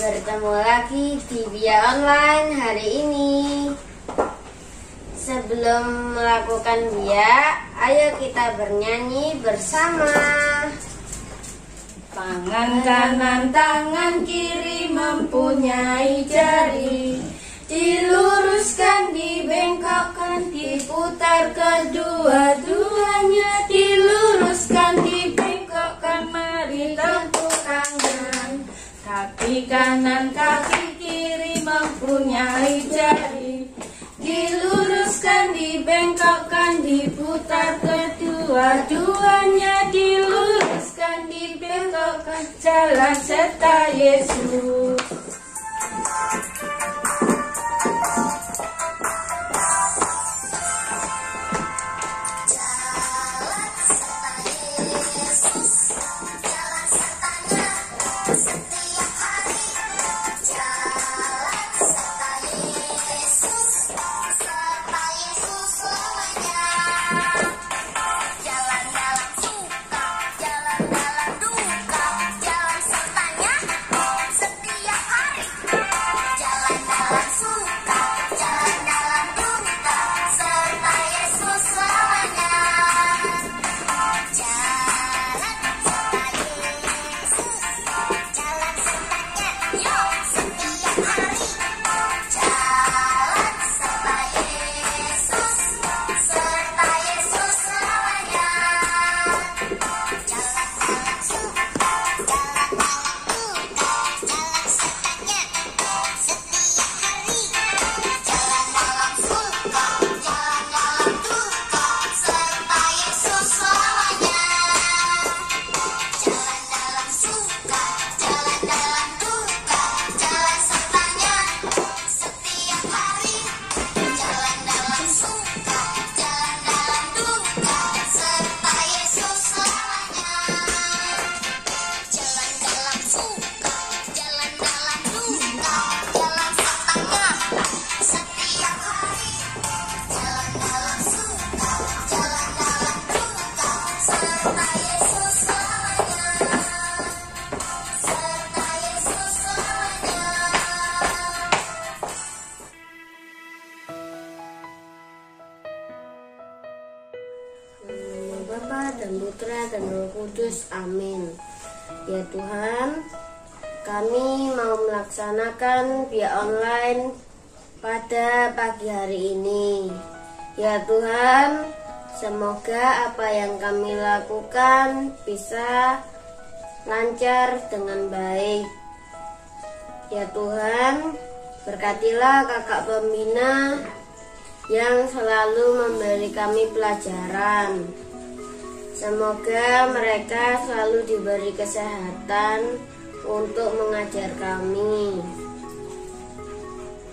Bertemu lagi di Via Online hari ini. Sebelum melakukan Via, ayo kita bernyanyi bersama. Tangan kanan, tangan kiri mempunyai jari, diluruskan, dibengkokkan, diputar kedua-duanya, diluruskan, dibengkokkan, mari tepuk tangan. Kaki kanan, kaki kiri mempunyai jari, diluruskan, dibengkokkan, diputar kedua-duanya, diluruskan, dibengkokkan, jalan serta Yesus. Bapa dan Putra dan Roh Kudus, amin. Ya Tuhan, kami mau melaksanakan Via Online pada pagi hari ini. Ya Tuhan, semoga apa yang kami lakukan bisa lancar dengan baik. Ya Tuhan, berkatilah kakak pembina yang selalu memberi kami pelajaran. Semoga mereka selalu diberi kesehatan untuk mengajar kami.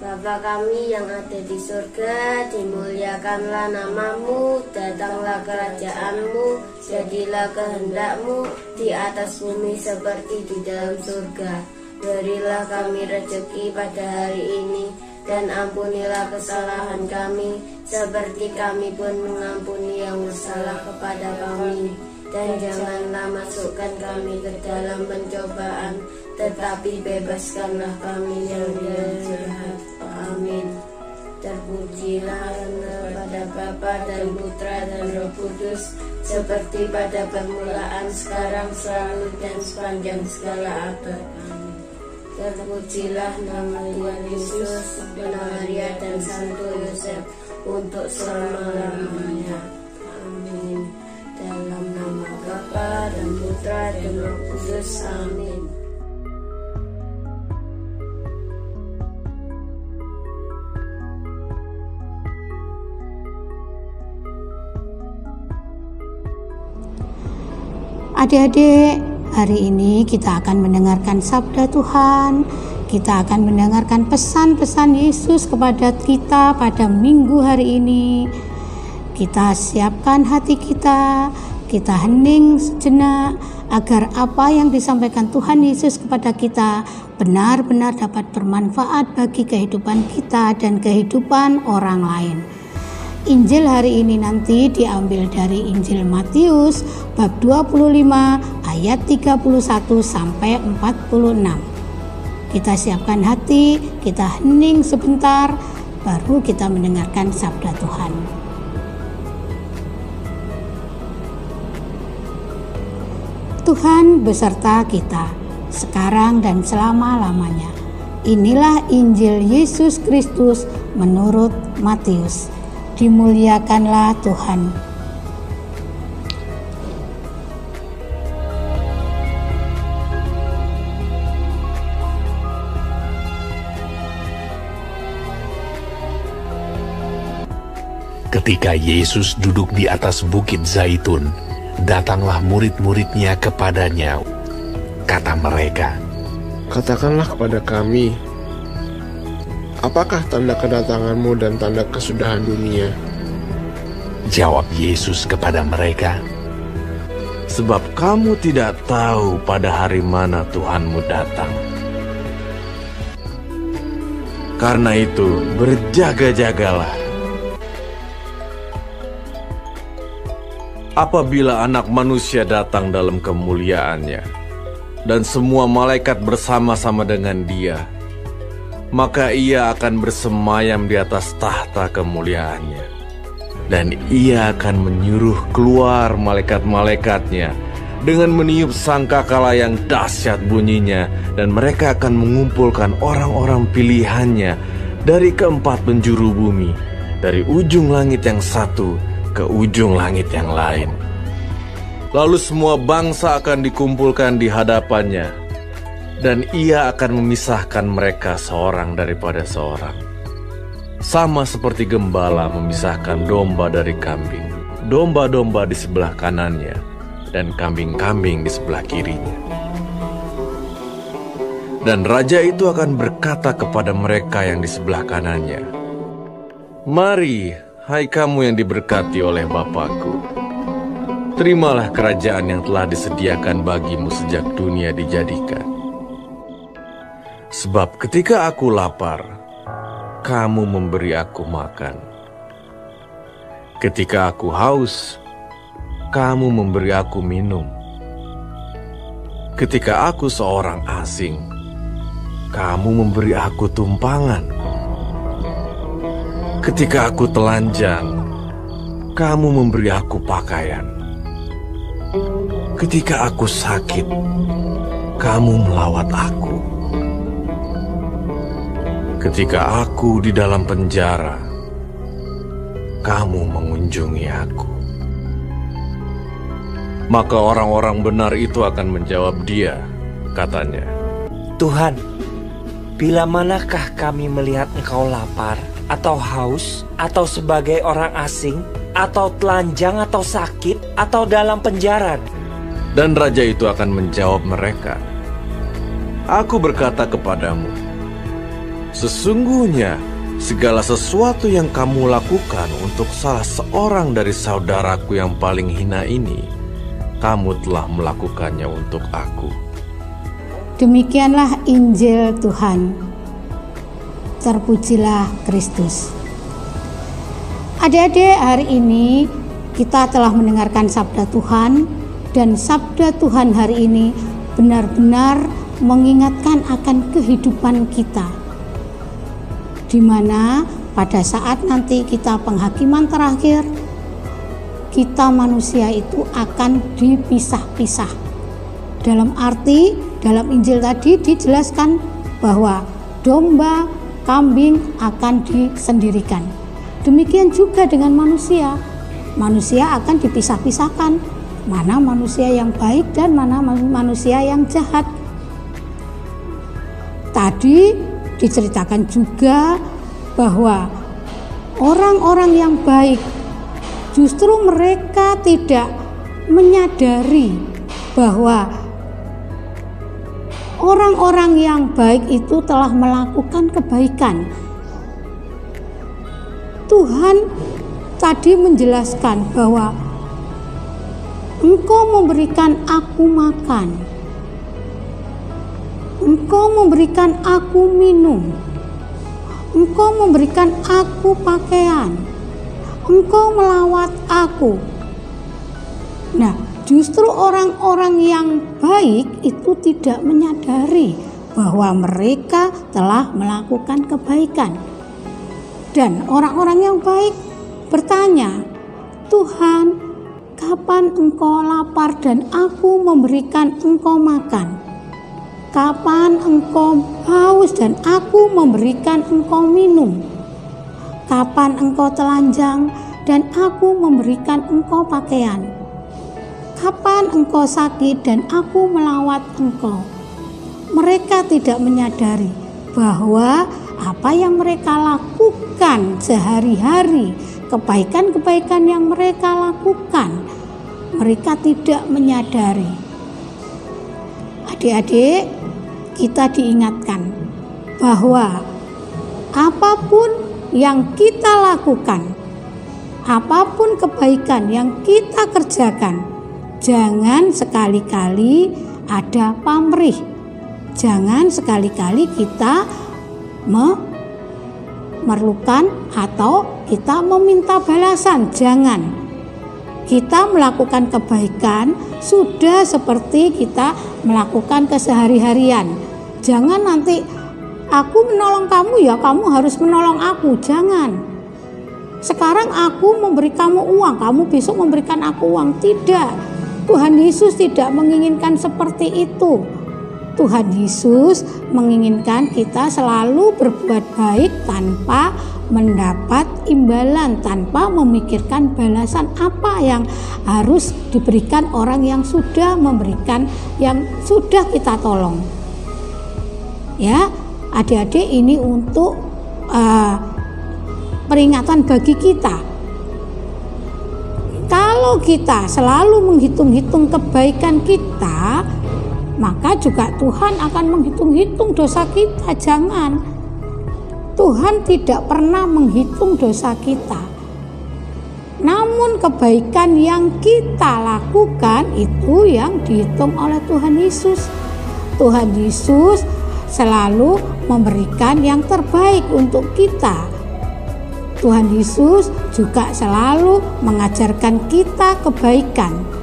Bapa kami yang ada di surga, dimuliakanlah namamu, datanglah kerajaanmu, jadilah kehendakmu di atas bumi seperti di dalam surga. Berilah kami rezeki pada hari ini, dan ampunilah kesalahan kami, seperti kami pun mengampuni yang bersalah kepada kami. Dan janganlah masukkan kami ke dalam pencobaan, tetapi bebaskanlah kami dari jahat. Amin. Terpujilah kepada Bapa dan Putra dan Roh Kudus, seperti pada permulaan, sekarang, selalu, dan sepanjang segala abad. Terpujilah nama Tuhan Yesus, Bunda Maria dan Santo Yosef, untuk selama-lamanya. Amin. Dalam nama Bapa dan Putra dan Roh Kudus, amin. Adik-adik, hari ini kita akan mendengarkan sabda Tuhan. Kita akan mendengarkan pesan-pesan Yesus kepada kita pada minggu hari ini. Kita siapkan hati kita hening sejenak agar apa yang disampaikan Tuhan Yesus kepada kita benar-benar dapat bermanfaat bagi kehidupan kita dan kehidupan orang lain. Injil hari ini nanti diambil dari Injil Matius bab 25 ayat 31 sampai 46. Kita siapkan hati, kita hening sebentar, baru kita mendengarkan sabda Tuhan. Tuhan beserta kita, sekarang dan selama-lamanya. Inilah Injil Yesus Kristus menurut Matius. Dimuliakanlah Tuhan. Ketika Yesus duduk di atas bukit Zaitun, datanglah murid-muridnya kepadanya. Kata mereka, "Katakanlah kepada kami, apakah tanda kedatanganmu dan tanda kesudahan dunia?" Jawab Yesus kepada mereka, "Sebab kamu tidak tahu pada hari mana Tuhanmu datang. Karena itu, berjaga-jagalah. Apabila Anak Manusia datang dalam kemuliaannya, dan semua malaikat bersama-sama dengan Dia, maka Ia akan bersemayam di atas tahta kemuliaannya. Dan Ia akan menyuruh keluar malaikat-malaikatnya dengan meniup sangkakala yang dahsyat bunyinya, dan mereka akan mengumpulkan orang-orang pilihannya dari keempat penjuru bumi, dari ujung langit yang satu ke ujung langit yang lain. Lalu semua bangsa akan dikumpulkan di hadapannya, dan Ia akan memisahkan mereka seorang daripada seorang. Sama seperti gembala memisahkan domba dari kambing, domba-domba di sebelah kanannya, dan kambing-kambing di sebelah kirinya. Dan Raja itu akan berkata kepada mereka yang di sebelah kanannya, 'Mari, hai kamu yang diberkati oleh Bapa-Ku, terimalah kerajaan yang telah disediakan bagimu sejak dunia dijadikan. Sebab ketika aku lapar, kamu memberi aku makan. Ketika aku haus, kamu memberi aku minum. Ketika aku seorang asing, kamu memberi aku tumpangan. Ketika aku telanjang, kamu memberi aku pakaian. Ketika aku sakit, kamu melawat aku. Ketika aku di dalam penjara, kamu mengunjungi aku.' Maka orang-orang benar itu akan menjawab Dia, katanya, 'Tuhan, bila manakah kami melihat Engkau lapar, atau haus, atau sebagai orang asing, atau telanjang, atau sakit, atau dalam penjara?' Dan Raja itu akan menjawab mereka, 'Aku berkata kepadamu, sesungguhnya segala sesuatu yang kamu lakukan untuk salah seorang dari saudaraku yang paling hina ini, kamu telah melakukannya untuk aku.'" Demikianlah Injil Tuhan. Terpujilah Kristus. Adik-adik, hari ini kita telah mendengarkan sabda Tuhan, dan sabda Tuhan hari ini benar-benar mengingatkan akan kehidupan kita, di mana pada saat nanti kita penghakiman terakhir, kita manusia itu akan dipisah-pisah. Dalam arti, dalam Injil tadi dijelaskan bahwa domba, kambing akan disendirikan. Demikian juga dengan manusia. Manusia akan dipisah-pisahkan. Mana manusia yang baik dan mana manusia yang jahat. Tadi diceritakan juga bahwa orang-orang yang baik justru mereka tidak menyadari bahwa orang-orang yang baik itu telah melakukan kebaikan. Tuhan tadi menjelaskan bahwa Engkau memberikan aku makan, Engkau memberikan aku minum, Engkau memberikan aku pakaian, Engkau melawat aku. Nah, justru orang-orang yang baik itu tidak menyadari bahwa mereka telah melakukan kebaikan. Dan orang-orang yang baik bertanya, "Tuhan, kapan Engkau lapar dan aku memberikan Engkau makan? Kapan Engkau haus dan aku memberikan Engkau minum? Kapan Engkau telanjang dan aku memberikan Engkau pakaian? Kapan Engkau sakit dan aku melawat Engkau?" Mereka tidak menyadari bahwa apa yang mereka lakukan sehari-hari, kebaikan-kebaikan yang mereka lakukan, mereka tidak menyadari. Adik-adik, kita diingatkan bahwa apapun yang kita lakukan, apapun kebaikan yang kita kerjakan, jangan sekali-kali ada pamrih. Jangan sekali-kali kita memerlukan atau kita meminta balasan. Jangan. Kita melakukan kebaikan sudah seperti kita melakukan kesehari-harian. Jangan nanti aku menolong kamu ya kamu harus menolong aku. Jangan. Sekarang aku memberi kamu uang, kamu besok memberikan aku uang. Tidak. Tuhan Yesus tidak menginginkan seperti itu. Tuhan Yesus menginginkan kita selalu berbuat baik tanpa mendapat imbalan, tanpa memikirkan balasan apa yang harus diberikan orang yang sudah memberikan, yang sudah kita tolong. Ya, adik-adik, ini untuk peringatan bagi kita. Kalau kita selalu menghitung-hitung kebaikan kita, maka juga Tuhan akan menghitung-hitung dosa kita. Jangan. Tuhan tidak pernah menghitung dosa kita. Namun kebaikan yang kita lakukan itu yang dihitung oleh Tuhan Yesus. Tuhan Yesus selalu memberikan yang terbaik untuk kita. Tuhan Yesus juga selalu mengajarkan kita kebaikan.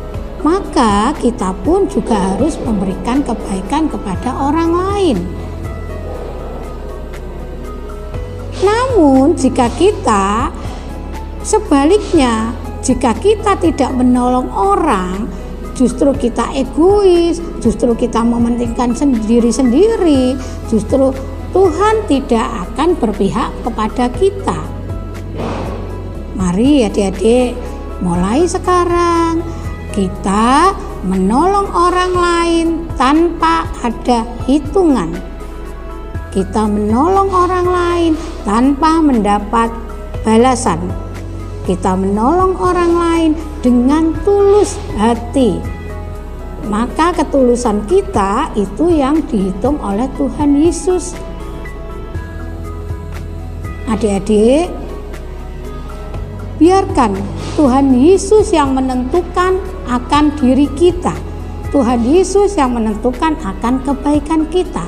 Maka kita pun juga harus memberikan kebaikan kepada orang lain. Namun jika kita sebaliknya, jika kita tidak menolong orang, justru kita egois, justru kita mementingkan diri sendiri, justru Tuhan tidak akan berpihak kepada kita. Mari adik-adik, mulai sekarang kita menolong orang lain tanpa ada hitungan. Kita menolong orang lain tanpa mendapat balasan. Kita menolong orang lain dengan tulus hati. Maka ketulusan kita itu yang dihitung oleh Tuhan Yesus. Adik-adik, biarkan Tuhan Yesus yang menentukan akan diri kita. Tuhan Yesus yang menentukan akan kebaikan kita.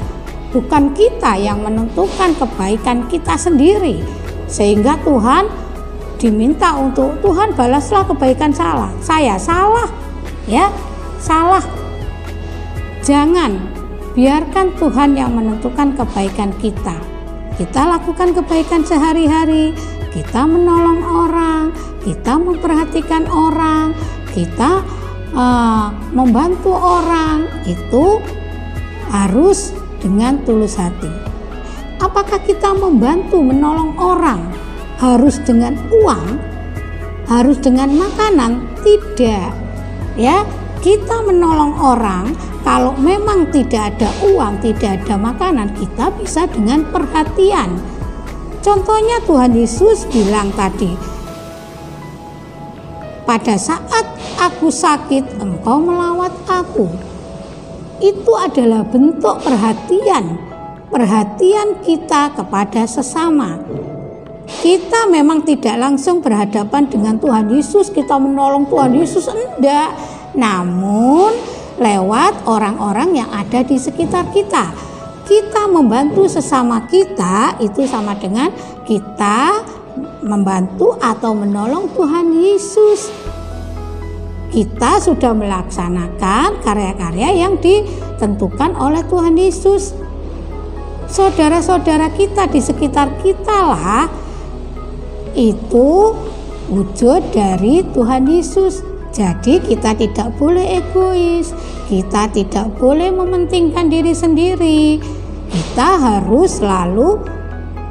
Bukan kita yang menentukan kebaikan kita sendiri. Sehingga Tuhan diminta untuk, Tuhan balaslah kebaikan saya salah. Ya, salah. Jangan. Biarkan Tuhan yang menentukan kebaikan kita. Kita lakukan kebaikan sehari-hari. Kita menolong orang, kita memperhatikan orang, kita membantu orang, itu harus dengan tulus hati. Apakah kita membantu menolong orang harus dengan uang, harus dengan makanan? Tidak. Ya, kita menolong orang kalau memang tidak ada uang, tidak ada makanan, kita bisa dengan perhatian. Contohnya Tuhan Yesus bilang tadi, pada saat aku sakit, engkau melawat aku. Itu adalah bentuk perhatian kita kepada sesama. Kita memang tidak langsung berhadapan dengan Tuhan Yesus, kita menolong Tuhan Yesus, enggak. Namun lewat orang-orang yang ada di sekitar kita. Kita membantu sesama kita itu sama dengan kita membantu atau menolong Tuhan Yesus. Kita sudah melaksanakan karya-karya yang ditentukan oleh Tuhan Yesus. saudara-saudara kita di sekitar kita lah. Itu wujud dari Tuhan Yesus. Jadi kita tidak boleh egois, kita tidak boleh mementingkan diri sendiri. Kita harus selalu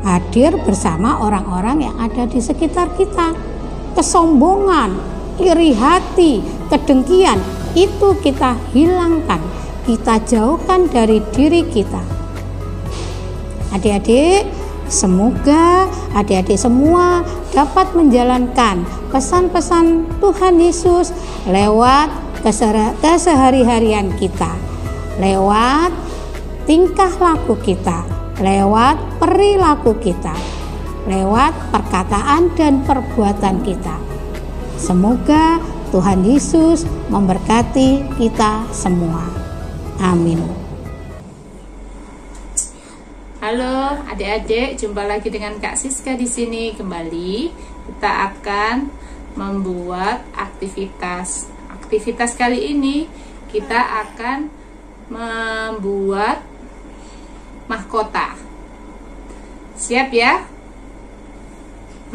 hadir bersama orang-orang yang ada di sekitar kita. Kesombongan, iri hati, kedengkian itu kita hilangkan, kita jauhkan dari diri kita. Adik-adik, semoga adik-adik semua dapat menjalankan pesan-pesan Tuhan Yesus lewat kesehari-harian kita, lewat tingkah laku kita, lewat perilaku kita, lewat perkataan dan perbuatan kita. Semoga Tuhan Yesus memberkati kita semua. Amin. Halo adik-adik, jumpa lagi dengan Kak Siska di sini kembali. Kita akan membuat aktivitas. Aktivitas kali ini kita akan membuat mahkota. Siap ya?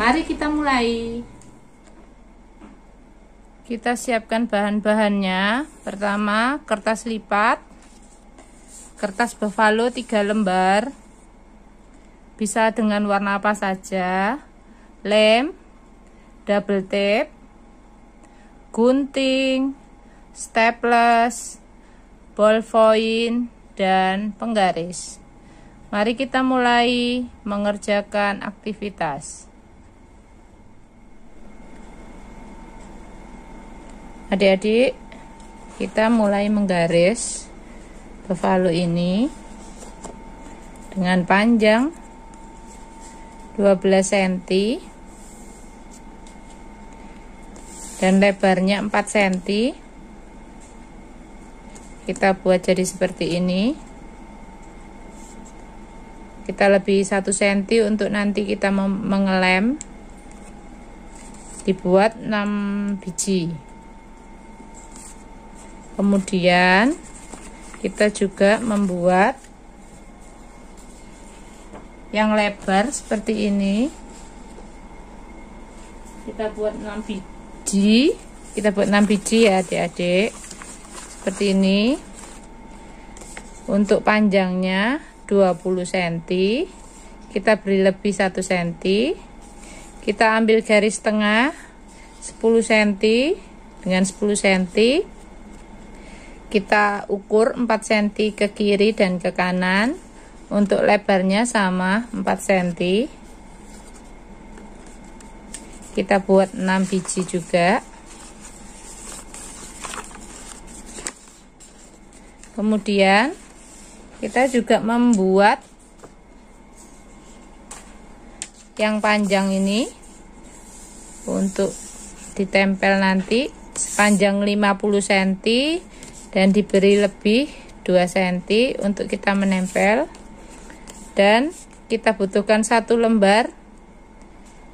Mari kita mulai. Kita siapkan bahan-bahannya. Pertama, kertas lipat, kertas buffalo 3 lembar. Bisa dengan warna apa saja, lem, double tape, gunting, staples, ballpoint, dan penggaris. Mari kita mulai mengerjakan aktivitas. Adik-adik, kita mulai menggaris buffalo ini dengan panjang 12 cm dan lebarnya 4 cm. Kita buat jadi seperti ini. Kita lebih 1 cm untuk nanti kita mengelem. Dibuat 6 biji. Kemudian kita juga membuat yang lebar seperti ini. Kita buat 6 biji. Kita buat 6 biji ya adik-adik. Seperti ini. Untuk panjangnya 20 cm. Kita beri lebih 1 cm. Kita ambil garis tengah 10 cm dengan 10 cm. Kita ukur 4 cm ke kiri dan ke kanan. Untuk lebarnya sama 4 cm. Kita buat 6 biji juga. Kemudian kita juga membuat yang panjang ini untuk ditempel nanti sepanjang 50 cm dan diberi lebih 2 cm untuk kita menempel. Dan kita butuhkan 1 lembar.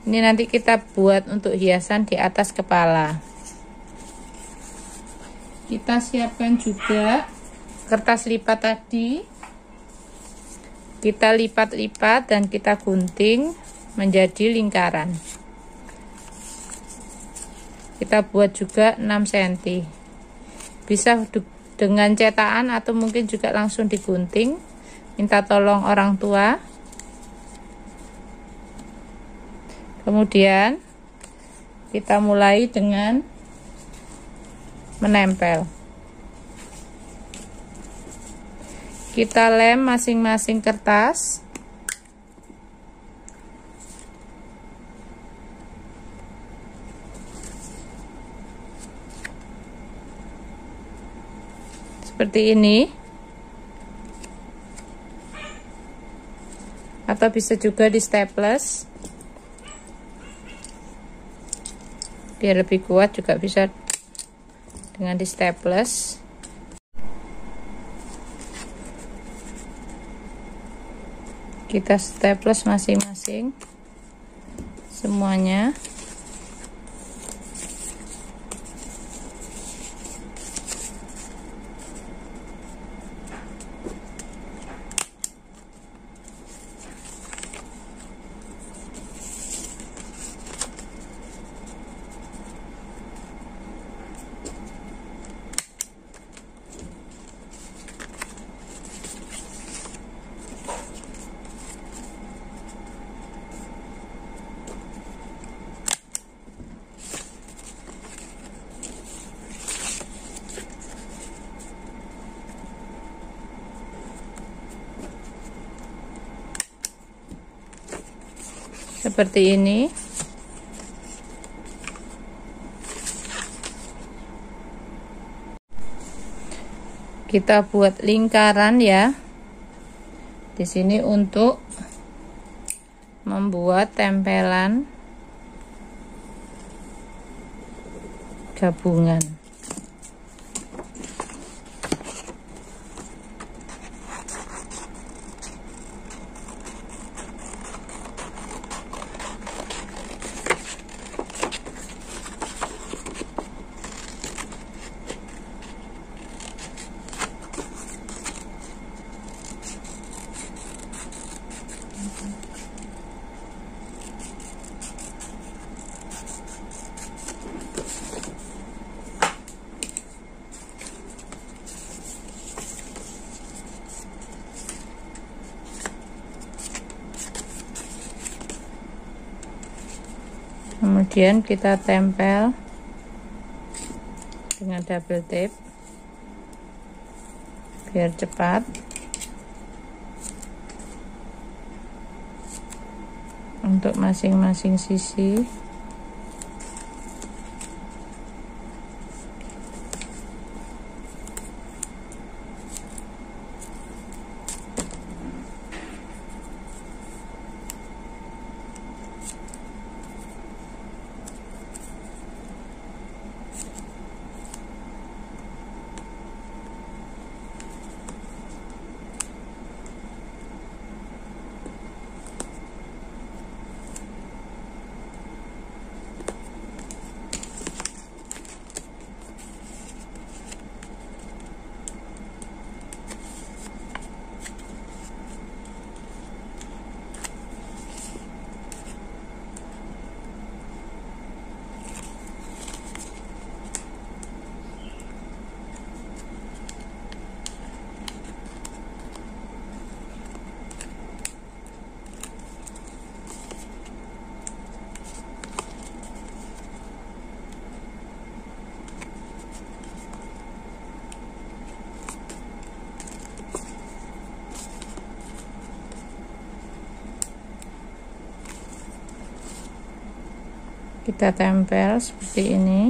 Ini nanti kita buat untuk hiasan di atas kepala. Kita siapkan juga kertas lipat tadi. Kita lipat-lipat dan kita gunting menjadi lingkaran. Kita buat juga 6 cm. Bisa dengan cetakan atau mungkin juga langsung digunting. Minta tolong orang tua. Kemudian kita mulai dengan menempel. Kita lem masing-masing kertas. Seperti ini. Atau bisa juga di staples. Biar lebih kuat juga bisa dengan di staples. Kita staples masing-masing semuanya. seperti ini. Kita buat lingkaran ya. Di sini untuk membuat tempelan gabungan. Kemudian kita tempel dengan double tape biar cepat. Untuk masing-masing sisi. Kita tempel seperti ini.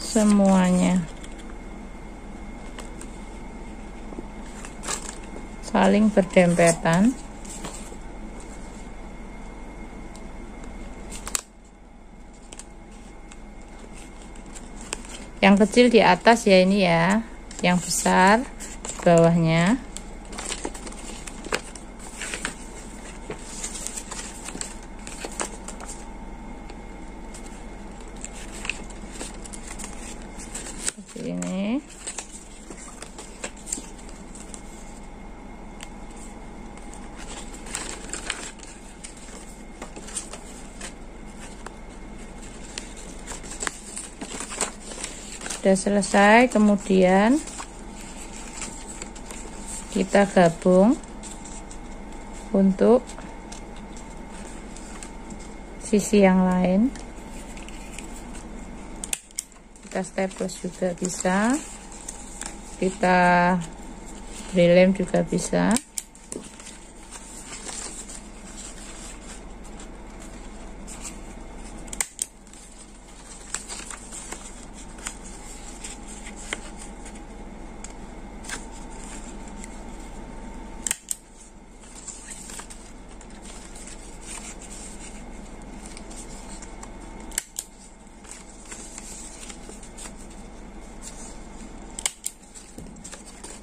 Semuanya saling berdempetan. Yang kecil di atas ya ini ya, yang besar di bawahnya. Ini sudah selesai, kemudian kita gabung untuk sisi yang lain. Kita staples juga bisa, kita beri lem juga bisa.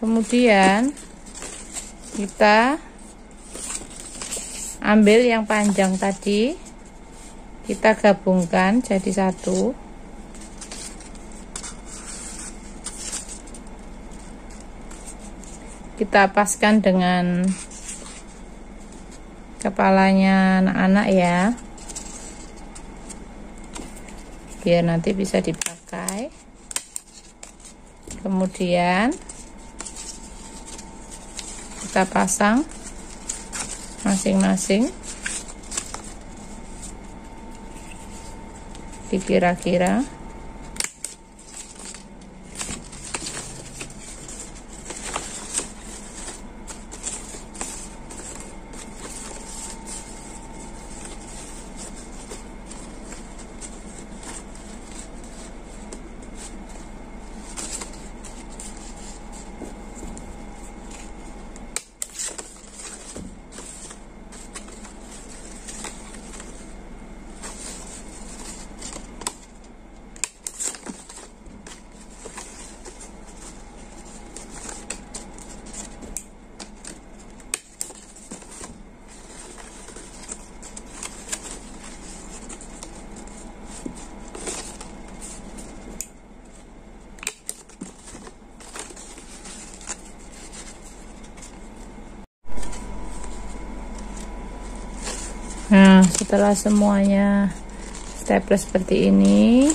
Kemudian kita ambil yang panjang tadi, kita gabungkan jadi satu. Kita paskan dengan kepalanya anak-anak ya, biar nanti bisa dipakai. Kemudian kita pasang masing-masing dikira-kira. Setelah semuanya staples seperti ini,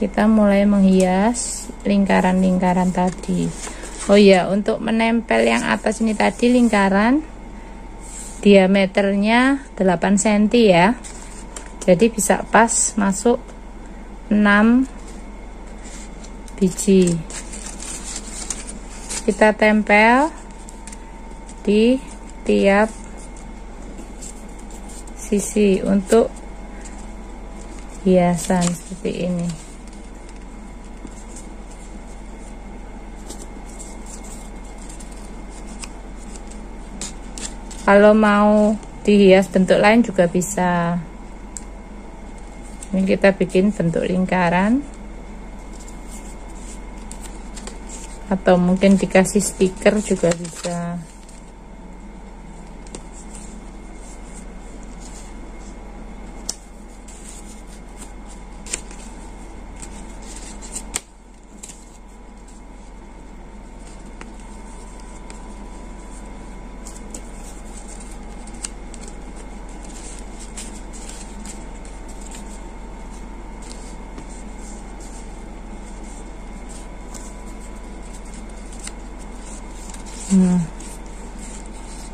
kita mulai menghias lingkaran-lingkaran tadi. Oh ya, untuk menempel yang atas ini tadi lingkaran diameternya 8 cm ya. Jadi bisa pas masuk 6 biji. Kita tempel di tiap sisi untuk hiasan seperti ini. Kalau mau dihias bentuk lain juga bisa. Ini kita bikin bentuk lingkaran, atau mungkin dikasih stiker juga bisa.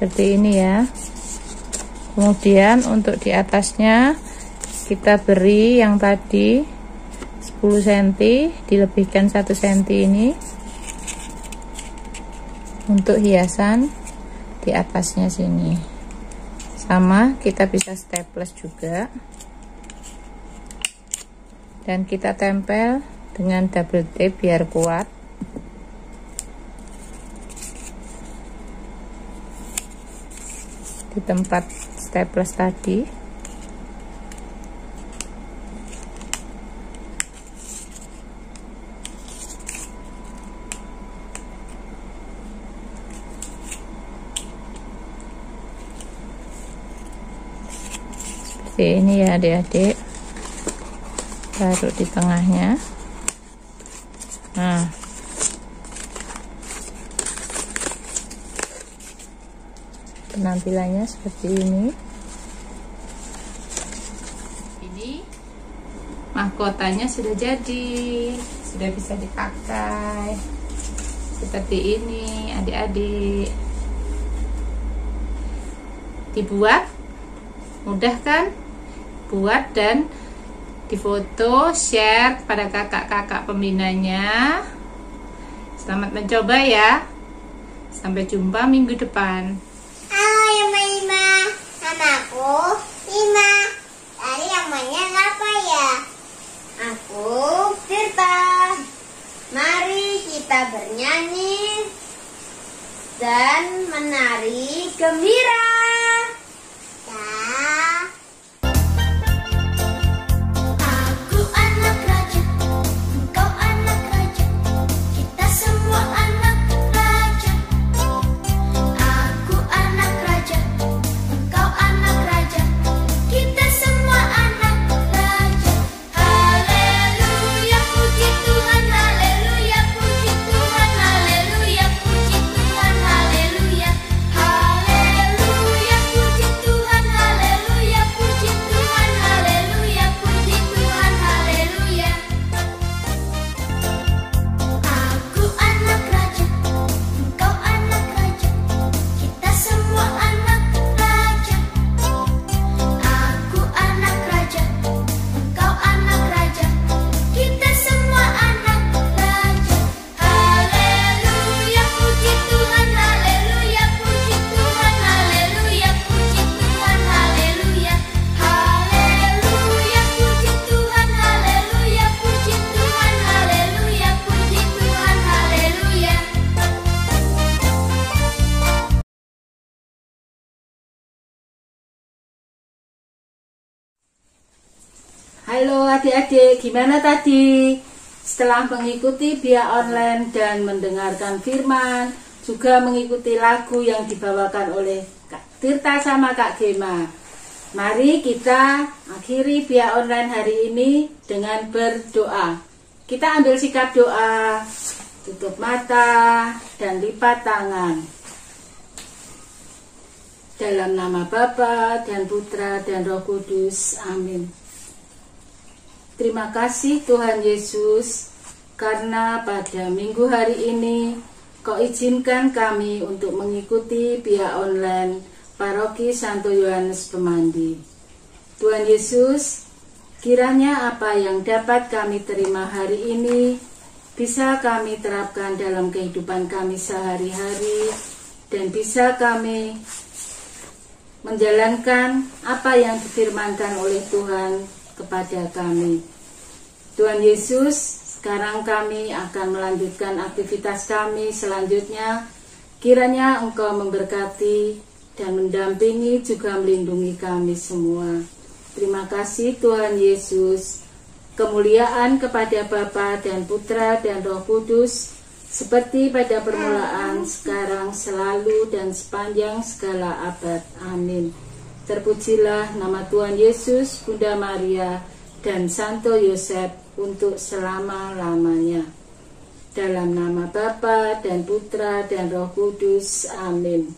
Seperti ini ya. Kemudian untuk di atasnya kita beri yang tadi 10 cm, dilebihkan 1 cm ini untuk hiasan di atasnya sini. Sama, kita bisa staples juga, dan kita tempel dengan double tape biar kuat. Di tempat staples tadi. Seperti ini ya adik-adik. Taruh di tengahnya. Nah, penampilannya seperti ini. Ini mahkotanya sudah jadi, sudah bisa dipakai seperti ini adik-adik. Dibuat mudah kan? Buat dan difoto, share pada kakak-kakak pembinanya. Selamat mencoba ya. Sampai jumpa minggu depan. Namaku Ima. Tadi namanya apa ya? Aku Tirta. Mari kita bernyanyi dan menari gembira. Aku anak raja, engkau anak raja, kita semua anak raja. Aku anak raja, engkau anak raja, kita semua anak raja. Haleluya, puji Tuhan, haleluya, puji Tuhan, haleluya, puji Tuhan, haleluya. Haleluya, puji Tuhan, haleluya, puji Tuhan, haleluya, puji Tuhan, haleluya. Aku anak raja, engkau anak raja, kita semua anak raja. Aku anak raja, engkau anak raja, kita semua anak raja. Haleluya, puji Tuhan, haleluya, puji Tuhan, haleluya, puji Tuhan, haleluya. Haleluya, puji Tuhan, haleluya, puji Tuhan, haleluya, puji Tuhan, haleluya. Halo adik-adik, gimana tadi? Setelah mengikuti Bia online dan mendengarkan firman, juga mengikuti lagu yang dibawakan oleh Kak Tirta sama Kak Gema. Mari kita akhiri Bia online hari ini dengan berdoa. Kita ambil sikap doa, tutup mata dan lipat tangan. Dalam nama Bapa dan Putra dan Roh Kudus. Amin. Terima kasih Tuhan Yesus, karena pada minggu hari ini Kau izinkan kami untuk mengikuti via online Paroki Santo Yohanes Pemandi. Tuhan Yesus, kiranya apa yang dapat kami terima hari ini bisa kami terapkan dalam kehidupan kami sehari-hari, dan bisa kami menjalankan apa yang difirmankan oleh Tuhan kepada kami. Tuhan Yesus, sekarang kami akan melanjutkan aktivitas kami selanjutnya. Kiranya Engkau memberkati dan mendampingi juga melindungi kami semua. Terima kasih Tuhan Yesus. Kemuliaan kepada Bapa dan Putra dan Roh Kudus, seperti pada permulaan, sekarang, selalu, dan sepanjang segala abad. Amin. Terpujilah nama Tuhan Yesus, Bunda Maria, dan Santo Yosef untuk selama-lamanya. Dalam nama Bapa dan Putra dan Roh Kudus. Amin.